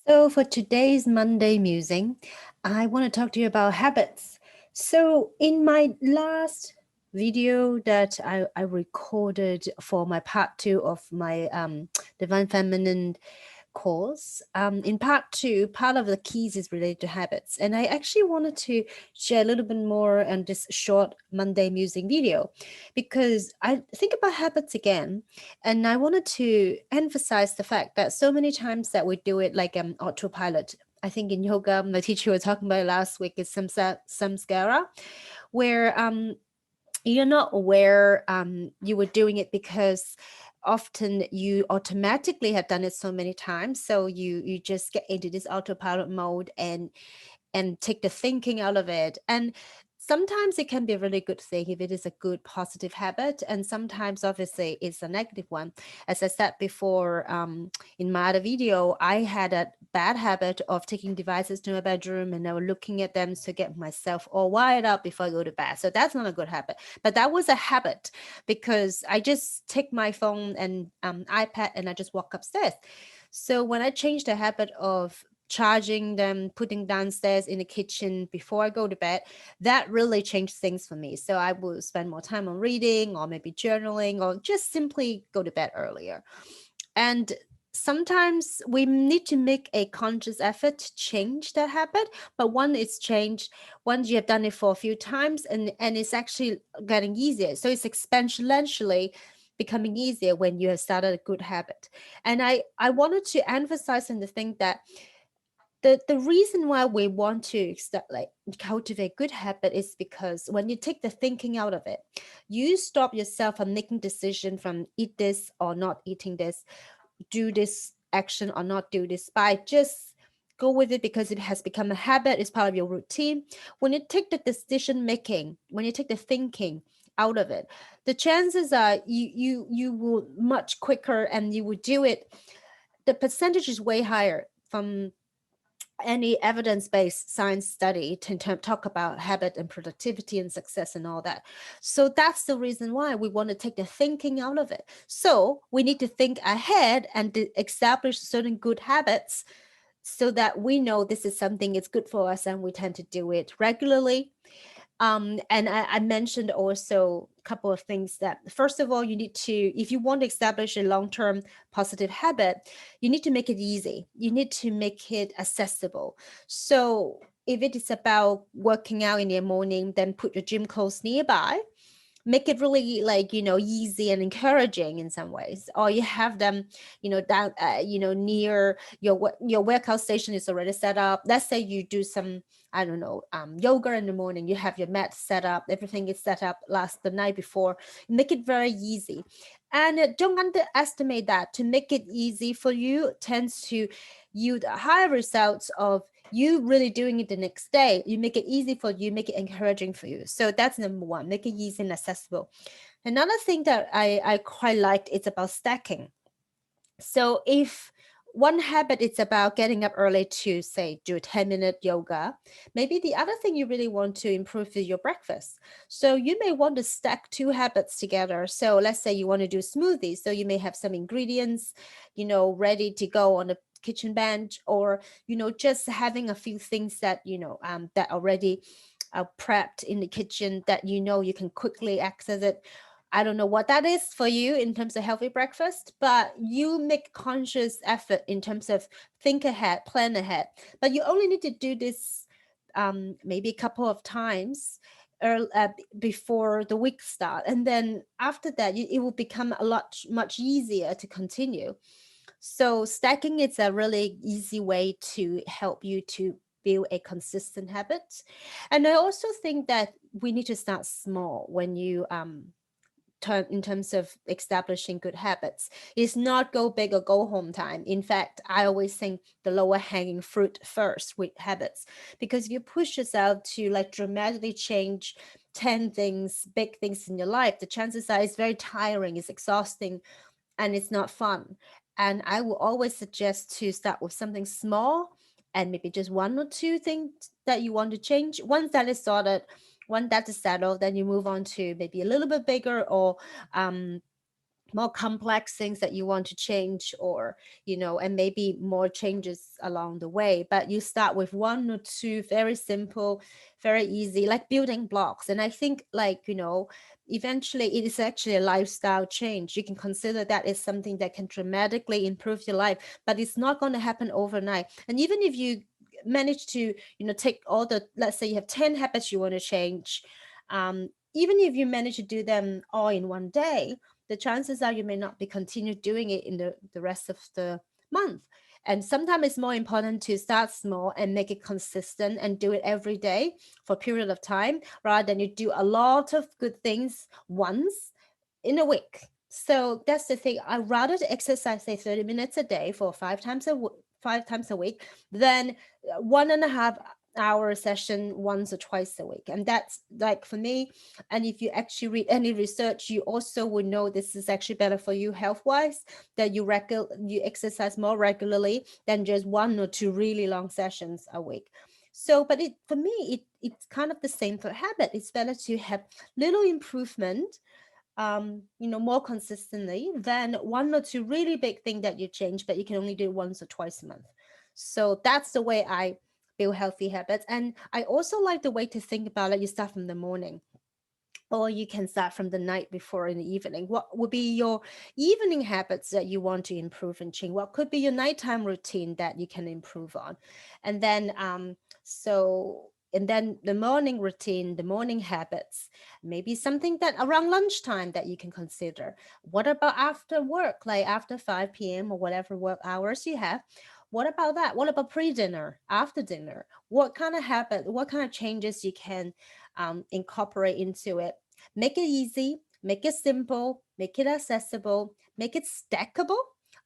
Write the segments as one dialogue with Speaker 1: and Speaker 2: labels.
Speaker 1: So, for today's Monday musing, I want to talk to you about habits. So, in my last video that I recorded for my part two of my Divine Feminine course, in part two, part of the keys is related to habits. And I actually wanted to share a little bit more on this short Monday musing video because I think about habits again. And I wanted to emphasize the fact that so many times that we do it like autopilot. I think in yoga, my teacher was talking about it last week is samskara, where you're not aware you were doing it because often you automatically have done it so many times, so you just get into this autopilot mode and take the thinking out of it. And sometimes it can be a really good thing if it is a good positive habit, and sometimes obviously it's a negative one. As I said before, in my other video, I had a bad habit of taking devices to my bedroom and now looking at them to get myself all wired up before I go to bed. So that's not a good habit, but that was a habit because I just take my phone and iPad and I just walk upstairs. So when I changed the habit of charging them, putting downstairs in the kitchen before I go to bed, that really changed things for me. So I will spend more time on reading or maybe journaling or just simply go to bed earlier. And sometimes we need to make a conscious effort to change that habit, but once you have done it for a few times, and it's actually getting easier, so it's exponentially becoming easier when you have started a good habit. And I wanted to emphasize on the thing that the reason why we want to like cultivate good habit is because when you take the thinking out of it, you stop yourself from making decision from eat this or not eating this, do this action or not do this, by just go with it because it has become a habit, it's part of your routine. When you take the decision making, when you take the thinking out of it, the chances are you will much quicker and you will do it. The percentage is way higher from any evidence-based science study to talk about habit and productivity and success and all that. So that's the reason why we want to take the thinking out of it. So we need to think ahead and establish certain good habits so that we know this is something it's good for us and we tend to do it regularly. And I mentioned also a couple of things that, first of all, you need to, if you want to establish a long-term positive habit, you need to make it easy. You need to make it accessible. So if it is about working out in the morning, then put your gym clothes nearby, make it really like easy and encouraging in some ways, or you have them down near your workout station is already set up. Let's say you do some, I don't know, yoga in the morning, you have your mat set up, everything is set up last the night before. Make it very easy, and don't underestimate that. To make it easy for you tends to yield higher results of you really doing it the next day. You make it easy for you, make it encouraging for you. So that's number one, make it easy and accessible. Another thing that I quite liked is about stacking. So if one habit is about getting up early to say do a 10-minute yoga, maybe the other thing you really want to improve is your breakfast. So you may want to stack two habits together. So let's say you want to do smoothies, so you may have some ingredients ready to go on the kitchen bench, or just having a few things that that already prepped in the kitchen that you can quickly access it. I don't know what that is for you in terms of healthy breakfast, but you make conscious effort in terms of think ahead, plan ahead. But you only need to do this maybe a couple of times before the week start, and then after that, it will become a lot much easier to continue. So stacking is a really easy way to help you to build a consistent habit. And I also think that we need to start small when you in terms of establishing good habits. It's not go big or go home time. In fact, I always think the lower hanging fruit first with habits, because if you push yourself to like dramatically change 10 things, big things in your life, the chances are it's very tiring, it's exhausting, and it's not fun. And I will always suggest to start with something small and maybe just one or two things that you want to change. Once that is sorted, once that is settled, then you move on to maybe a little bit bigger or more complex things that you want to change, or and maybe more changes along the way. But you start with one or two very simple, very easy, like building blocks. And I think, like, eventually it is actually a lifestyle change. You can consider that is something that can dramatically improve your life, but it's not going to happen overnight. And even if you manage to take all the, let's say you have 10 habits you want to change, even if you manage to do them all in one day, the chances are you may not be continue doing it in the rest of the month. And sometimes it's more important to start small and make it consistent and do it every day for a period of time, rather than you do a lot of good things once in a week. So that's the thing. I rather exercise, say, 30 minutes a day for 5 times a week than 1.5 hour session once or twice a week. And that's like for me. And if you actually read any research, you also would know this is actually better for you health wise, that you exercise more regularly than just one or two really long sessions a week. So, but for me, it's kind of the same for habit. It's better to have little improvement, more consistently than one or two really big thing that you change, but you can only do once or twice a month. So that's the way I build healthy habits. And I also like the way to think about it. You start from the morning, or you can start from the night before in the evening. What would be your evening habits that you want to improve and change? What could be your nighttime routine that you can improve on? And then the morning routine, the morning habits, maybe something that around lunchtime that you can consider. What about after work, like after 5 p.m. or whatever work hours you have? What about that? What about pre-dinner, after dinner? What kind of habit, what kind of changes you can incorporate into it? Make it easy, make it simple, make it accessible, make it stackable.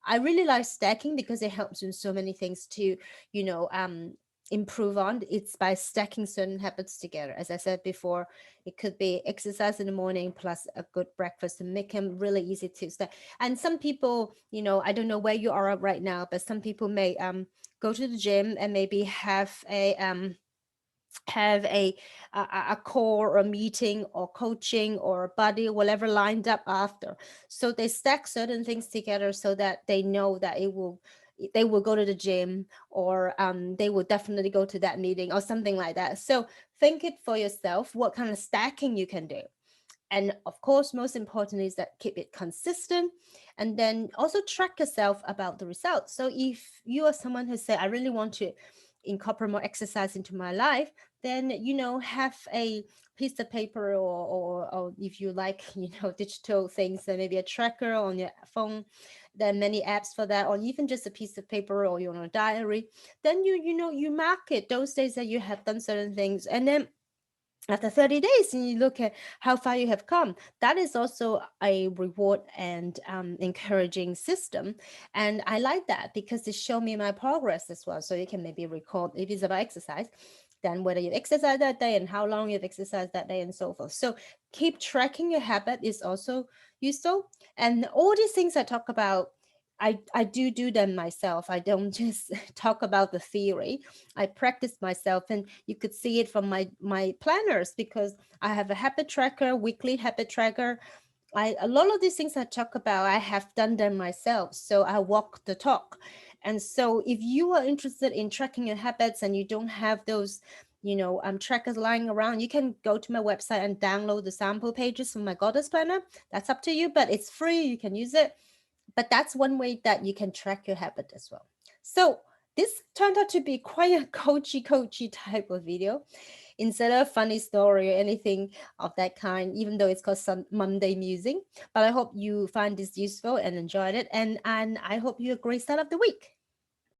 Speaker 1: I really like stacking because it helps in so many things to, you know, um, improve on. It's by stacking certain habits together. As I said before, it could be exercise in the morning plus a good breakfast, and make them really easy to stack. And some people, I don't know where you are right now, but some people may go to the gym and maybe have a call or a meeting or coaching or a buddy or whatever lined up after. So they stack certain things together so that they know that they will go to the gym, or they will definitely go to that meeting or something like that. So think it for yourself, what kind of stacking you can do. And of course, most important is that keep it consistent, and then also track yourself about the results. So if you are someone who say, I really want to incorporate more exercise into my life, then have a piece of paper, or if you like digital things, then maybe a tracker on your phone. There are many apps for that, or even just a piece of paper or your diary. Then you mark it those days that you have done certain things, and then after 30 days and you look at how far you have come. That is also a reward and encouraging system, and I like that because it show me my progress as well. So you can maybe record if it's about exercise, then whether you exercise that day and how long you've exercised that day and so forth. So keep tracking your habit is also useful. And all these things I talk about, I do them myself. I don't just talk about the theory. I practice myself, and you could see it from my planners, because I have a habit tracker, weekly habit tracker. A lot of these things I talk about, I have done them myself. So I walk the talk. And so if you are interested in tracking your habits and you don't have those trackers lying around, you can go to my website and download the sample pages from my Goddess Planner. That's up to you, but it's free. You can use it. But that's one way that you can track your habit as well. So this turned out to be quite a coachy type of video, instead of funny story or anything of that kind, even though it's called some Monday Musing. But I hope you find this useful and enjoyed it. And I hope you have a great start of the week.